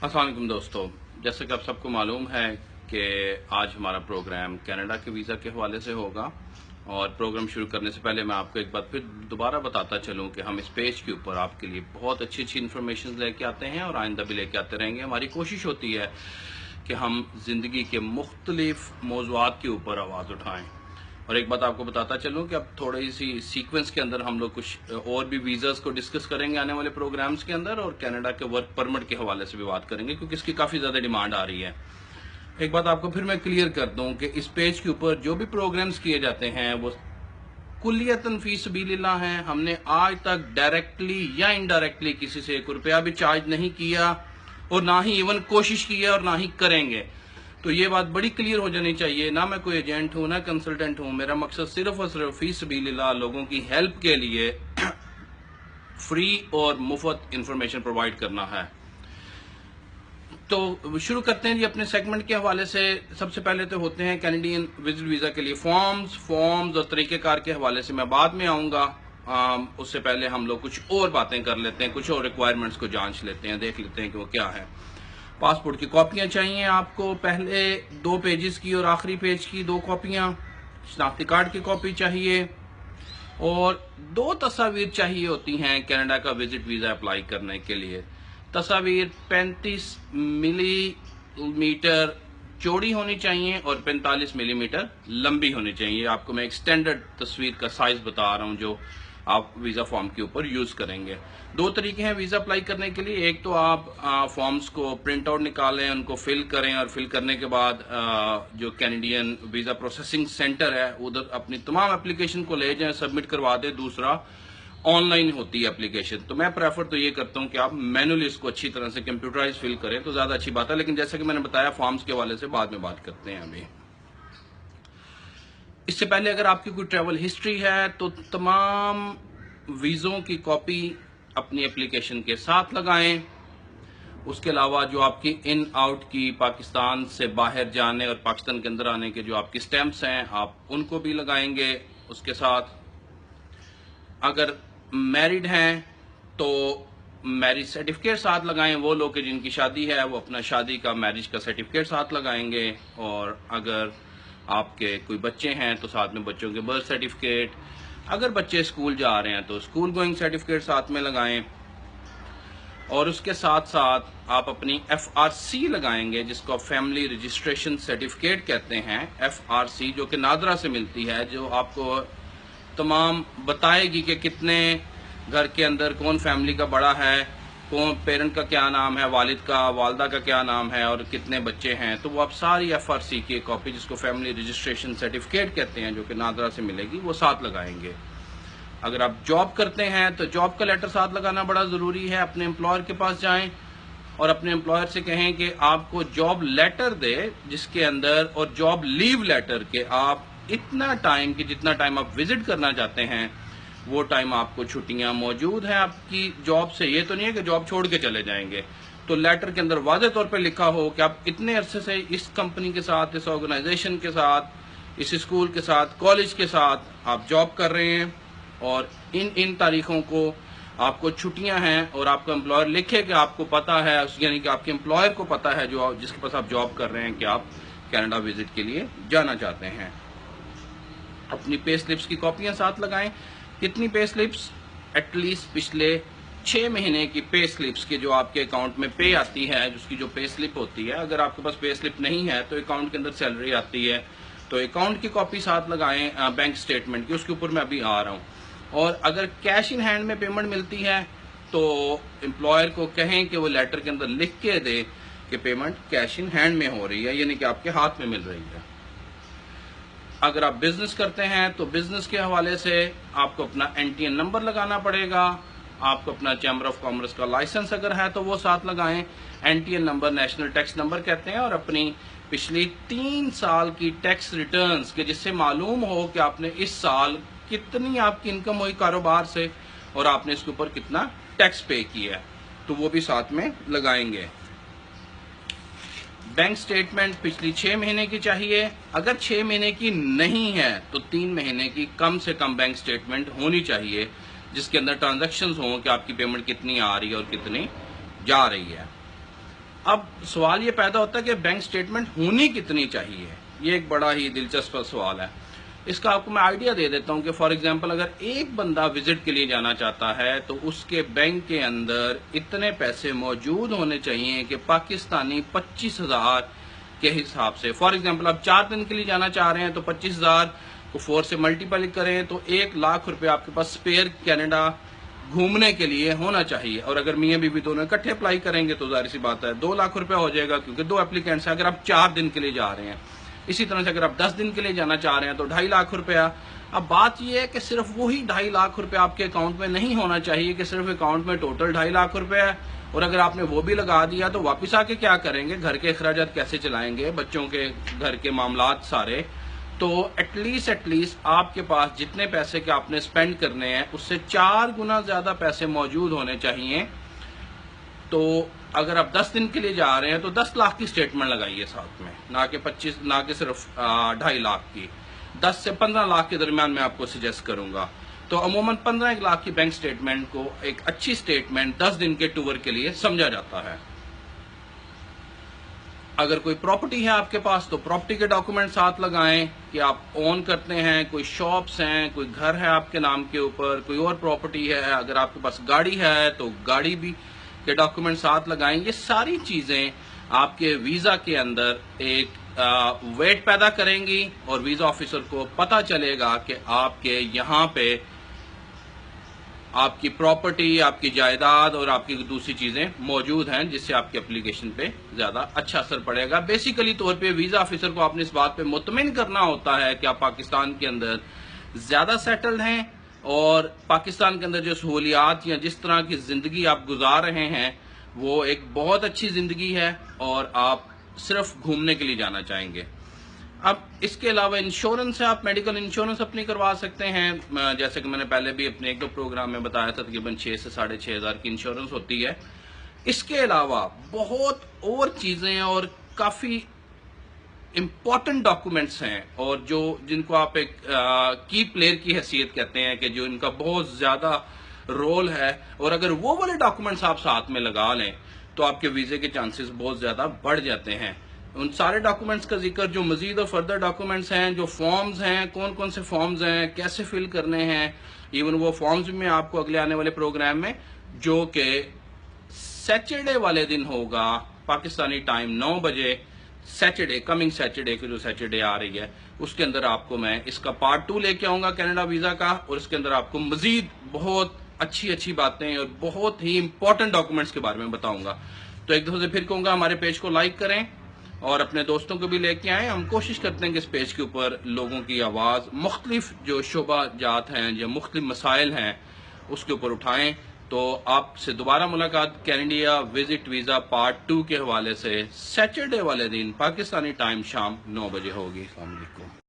अस्सलाम वालेकुम दोस्तों, जैसे कि आप सबको मालूम है कि आज हमारा प्रोग्राम कनाडा के वीज़ा के हवाले से होगा। और प्रोग्राम शुरू करने से पहले मैं आपको एक बात फिर दोबारा बताता चलूं कि हम इस पेज के ऊपर आपके लिए बहुत अच्छी अच्छी इन्फॉर्मेशन लेके आते हैं और आइंदा भी लेके आते रहेंगे। हमारी कोशिश होती है कि हम ज़िंदगी के मुख्तलिफ मौज़ूआत के ऊपर आवाज़ उठाएं। और एक बात आपको बताता चलूं कि अब थोड़ी सी सीक्वेंस के अंदर हम लोग कुछ और भी वीज़ास को डिस्कस करेंगे आने वाले प्रोग्राम्स के अंदर, और कनाडा के वर्क परमिट के हवाले से भी बात करेंगे क्योंकि इसकी काफ़ी ज़्यादा डिमांड आ रही है। एक बात आपको फिर मैं क्लियर कर दूं कि इस पेज के ऊपर जो भी प्रोग्राम्स किए जाते हैं वो कुल्लियतन फी सबीलिल्लाह हैं। हमने आज तक डायरेक्टली या इनडायरेक्टली किसी से ₹1 भी चार्ज नहीं किया और ना ही इवन कोशिश की है और ना ही करेंगे। तो ये बात बड़ी क्लियर हो जानी चाहिए। ना मैं कोई एजेंट हूं ना कंसल्टेंट हूं, मेरा मकसद सिर्फ और सिर्फ फी सबीलिल्लाह लोगों की हेल्प के लिए फ्री और मुफ्त इंफॉर्मेशन प्रोवाइड करना है। तो शुरू करते हैं जी अपने सेगमेंट के हवाले से। सबसे पहले तो होते हैं कैनेडियन विजिट वीजा के लिए फॉर्म्स और तरीकेकार के हवाले से मैं बाद में आऊंगा। उससे पहले हम लोग कुछ और बातें कर लेते हैं, कुछ और रिक्वायरमेंट्स को जांच लेते हैं, देख लेते हैं कि वो क्या है। पासपोर्ट की कॉपियां चाहिए आपको, पहले 2 पेजेस की और आखिरी पेज की 2 कॉपियां। शनाख्ती कार्ड की कॉपी चाहिए और 2 तस्वीर चाहिए होती हैं कनाडा का विजिट वीजा अप्लाई करने के लिए। तस्वीर 35 मिलीमीटर चौड़ी होनी चाहिए और 45 मिलीमीटर लंबी होनी चाहिए। आपको मैं एक स्टैंडर्ड तस्वीर का साइज बता रहा हूं जो आप वीजा फॉर्म के ऊपर यूज करेंगे। 2 तरीके हैं वीजा अप्लाई करने के लिए। एक तो आप फॉर्म्स को प्रिंट आउट निकालें, उनको फिल करें और फिल करने के बाद जो कैनेडियन वीजा प्रोसेसिंग सेंटर है उधर अपनी तमाम एप्लीकेशन को ले जाएं, सबमिट करवा दें। दूसरा ऑनलाइन होती है एप्लीकेशन, तो मैं प्रेफर तो ये करता हूं कि आप मैनुअली इसको अच्छी तरह से कंप्यूटराइज फिल करें तो ज्यादा अच्छी बात है। लेकिन जैसा कि मैंने बताया फॉर्म्स के हवाले से बाद में बात करते हैं। अभी इससे पहले अगर आपकी कोई ट्रैवल हिस्ट्री है तो तमाम वीज़ों की कॉपी अपनी एप्लीकेशन के साथ लगाएं। उसके अलावा जो आपकी इन आउट की पाकिस्तान से बाहर जाने और पाकिस्तान के अंदर आने के जो आपकी स्टैंप्स हैं आप उनको भी लगाएंगे उसके साथ। अगर मैरिड हैं तो मैरिज सर्टिफिकेट साथ लगाएं। वो लोग जिनकी शादी है वो अपना शादी का मैरिज का सर्टिफिकेट साथ लगाएंगे। और अगर आपके कोई बच्चे हैं तो साथ में बच्चों के बर्थ सर्टिफिकेट। अगर बच्चे स्कूल जा रहे हैं तो स्कूल गोइंग सर्टिफिकेट साथ में लगाएं। और उसके साथ साथ आप अपनी FRC लगाएंगे जिसको फैमिली रजिस्ट्रेशन सर्टिफिकेट कहते हैं। FRC जो कि नादरा से मिलती है, जो आपको तमाम बताएगी कि कितने घर के अंदर कौन फैमिली का बड़ा है, कौन पेरेंट का क्या नाम है, वालिद का वालदा का क्या नाम है और कितने बच्चे हैं। तो वो आप सारी FRC की कॉपी जिसको फैमिली रजिस्ट्रेशन सर्टिफिकेट कहते हैं जो कि नादरा से मिलेगी वो साथ लगाएंगे। अगर आप जॉब करते हैं तो जॉब का लेटर साथ लगाना बड़ा ज़रूरी है। अपने एम्प्लॉयर के पास जाएं और अपने एम्प्लॉयर से कहें कि आपको जॉब लेटर दे जिसके अंदर और जॉब लीव लेटर के आप इतना टाइम कि जितना टाइम आप विजिट करना चाहते हैं वो टाइम आपको छुट्टियां मौजूद हैं आपकी जॉब से। ये तो नहीं है कि जॉब छोड़ के चले जाएंगे। तो लेटर के अंदर वाज़े तौर पे लिखा हो कि आप इतने अरसे से इस कंपनी के साथ, इस ऑर्गेनाइजेशन के साथ, इस स्कूल के साथ, कॉलेज के साथ आप जॉब कर रहे हैं और इन तारीखों को आपको छुट्टियां हैं। और आपका एम्प्लॉयर लिखे कि आपको पता है, यानी कि आपके एम्प्लॉयर को पता है जो जिसके पास आप जॉब कर रहे हैं कि आप कनाडा विजिट के लिए जाना चाहते हैं। अपनी पे स्लिप्स की कॉपियां साथ लगाएं। कितनी पे स्लिप्स? एटलीस्ट पिछले 6 महीने की पे स्लिप्स के जो आपके अकाउंट में पे आती है, जिसकी जो पे स्लिप होती है। अगर आपके पास पे स्लिप नहीं है तो अकाउंट के अंदर सैलरी आती है तो अकाउंट की कॉपी साथ लगाएं बैंक स्टेटमेंट की, उसके ऊपर मैं अभी आ रहा हूं। और अगर कैश इन हैंड में पेमेंट मिलती है तो एम्प्लॉयर को कहें कि वो लेटर के अंदर लिख के दे कि पेमेंट कैश इन हैंड में हो रही है, यानी कि आपके हाथ में मिल रही है। अगर आप बिजनेस करते हैं तो बिजनेस के हवाले से आपको अपना NTN नंबर लगाना पड़ेगा। आपको अपना चैम्बर ऑफ कॉमर्स का लाइसेंस अगर है तो वो साथ लगाएं। NTN number national tax number कहते हैं। और अपनी पिछली 3 साल की टैक्स रिटर्न्स के जिससे मालूम हो कि आपने इस साल कितनी आपकी इनकम हुई कारोबार से और आपने इसके ऊपर कितना टैक्स पे किया है, तो वो भी साथ में लगाएंगे। बैंक स्टेटमेंट पिछली 6 महीने की चाहिए। अगर 6 महीने की नहीं है तो 3 महीने की कम से कम बैंक स्टेटमेंट होनी चाहिए जिसके अंदर ट्रांजैक्शंस हों कि आपकी पेमेंट कितनी आ रही है और कितनी जा रही है। اب سوال یہ پیدا ہوتا ہے کہ بینک سٹیٹمنٹ ہونی کتنی چاہیے، یہ ایک بڑا ہی دلچسپ سوال ہے۔ اس کا آپ کو میں آئیڈیا دے دیتا ہوں کہ فار ایگزامپل اگر ایک بندہ وزٹ کے لیے جانا چاہتا ہے تو اس کے بینک کے اندر اتنے پیسے موجود ہونے چاہیے کہ پاکستانی 25,000 کے حساب سے، فار ایگزامپل آپ 4 دن کے لیے جانا چاہ رہے ہیں تو 25,000 کو 4 سے ملٹیپل کریں تو 1,00,000 روپے آپ کے پاس سپیئر کینیڈا گھومنے کے لیے ہونا چاہیے۔ اور اگر میاں بیوی دونوں اکٹھے اپلائی کریں گے تو ظاہر سی بات ہے 2,00,000 روپے ہو جائے گا، کیونکہ 2 اپلیکینٹس ہیں اگر آپ 4 دن کے لیے جا رہے ہیں۔ اسی طرح سے اگر آپ 10 دن کے لیے جانا چاہ رہے ہیں تو 2,50,000 روپیہ۔ اب بات یہ ہے کہ صرف وہی 2,50,000 روپے آپ کے اکاؤنٹ میں نہیں ہونا چاہیے کہ صرف اکاؤنٹ میں ٹوٹل 2,50,000 روپے ہے، اور اگر آپ نے وہ بھی لگا دیا تو واپس آ کے کیا کریں گے، گھر کے اخراجات کیسے چلائیں گے، بچوں کے گھر کے معاملات سارے۔ تو ایٹ لیسٹ آپ کے پاس جتنے پیسے کہ آپ نے سپینڈ کرنے ہیں اس سے 4 گنا زیادہ پیسے موجود ہونے چاہیے۔ تو اگر آپ 10 دن کے لیے جا رہے ہیں تو 10,00,000 کی سٹیٹمنٹ لگائیے ساتھ میں، نہ کہ صرف 2,50,000 کی، 10 سے 15,00,000 کے درمیان میں آپ کو سجیسٹ کروں گا۔ تو عموماً 15,00,000 کی بینک سٹیٹمنٹ کو ایک اچھی سٹیٹمنٹ 10 دن کے ٹور کے لیے سمجھا جاتا ہے۔ اگر کوئی پراپرٹی ہے آپ کے پاس تو پراپرٹی کے ڈاکومنٹ ساتھ لگائیں کہ آپ اون کرتے ہیں، کوئی شاپس ہیں، کوئی گھر ہے آپ کے نام کے اوپر، کوئی اور پراپرٹی ہے، اگر آپ کے پاس گاڑی ہے تو گاڑی بھی کے ڈاکومنٹ ساتھ لگائیں۔ یہ ساری چیزیں آپ کے ویزا کے اندر ایک ویٹ پیدا کریں گی اور ویزا آفیسر کو پتا چلے گا کہ آپ کے یہاں پہ آپ کی پراپرٹی، آپ کی جائیداد اور آپ کی دوسری چیزیں موجود ہیں، جس سے آپ کی اپلیکیشن پہ زیادہ اچھا اثر پڑے گا۔ بیسیکلی طور پہ ویزا آفیسر کو آپ نے اس بات پہ مطمئن کرنا ہوتا ہے کہ آپ پاکستان کے اندر زیادہ سیٹلڈ ہیں اور پاکستان کے اندر جو سہولیات یا جس طرح کی زندگی آپ گزار رہے ہیں وہ ایک بہت اچھی زندگی ہے اور آپ صرف گھومنے کے لیے جانا چاہیں گے۔ اب اس کے علاوہ انشورنس ہے، آپ میڈیکل انشورنس اپنی کروا سکتے ہیں، جیسے کہ میں نے پہلے بھی اپنے 1-2 پروگرام میں بتایا تھا، تقریباً 6 سے 6,500 کی انشورنس ہوتی ہے۔ اس کے علاوہ بہت اور چیزیں اور کافی امپورٹنٹ ڈاکومنٹس ہیں اور جن کو آپ ایک کی پلیئر کی حیثیت کہتے ہیں کہ جو ان کا بہت زیادہ رول ہے، اور اگر وہ والے ڈاکومنٹس آپ ساتھ میں لگا لیں تو آپ کے ویزے کے چانسز بہت زیادہ بڑھ جاتے ہیں۔ ان سارے ڈاکومنٹس کا ذکر جو مزید اور فردر ڈاکومنٹس ہیں، جو فارمز ہیں، کون کون سے فارمز ہیں، کیسے فل کرنے ہیں، ایون وہ فارمز بھی میں آپ کو اگلے آنے والے پروگرام میں، جو کہ سیچرڈے والے دن ہوگا پاکستانی ٹائم 9 بجے، سیچرڈے، کمنگ سیچرڈے کو جو سیچرڈے آ رہی ہے، اس کے اندر آپ کو میں اس کا پارٹ 2 لے کے آؤں گا کینیڈا ویزا کا، اور اس کے اندر آپ کو مزید بہت اچھی باتیں اور بہت ہی امپورٹنٹ ڈاکومنٹس کے بارے میں بتاؤں گا۔ تو ایک دفعہ سے پھر کہوں گا ہمارے پیج کو لائک کریں اور اپنے دوستوں کو بھی لے کے آئیں۔ ہم کوشش کرتے ہیں کہ اس پیج کے اوپر لوگوں کی آواز مختلف جو شعبہ جات ہیں یا مختلف مسائل ہیں اس کے اوپر اٹھائیں۔ تو آپ سے دوبارہ ملاقات کینیڈا وزٹ ویزا پارٹ 2 کے حوالے سے سیچرڈے والے دن پاکستانی ٹائم شام 9 بجے ہوگی۔ السلام علیکم۔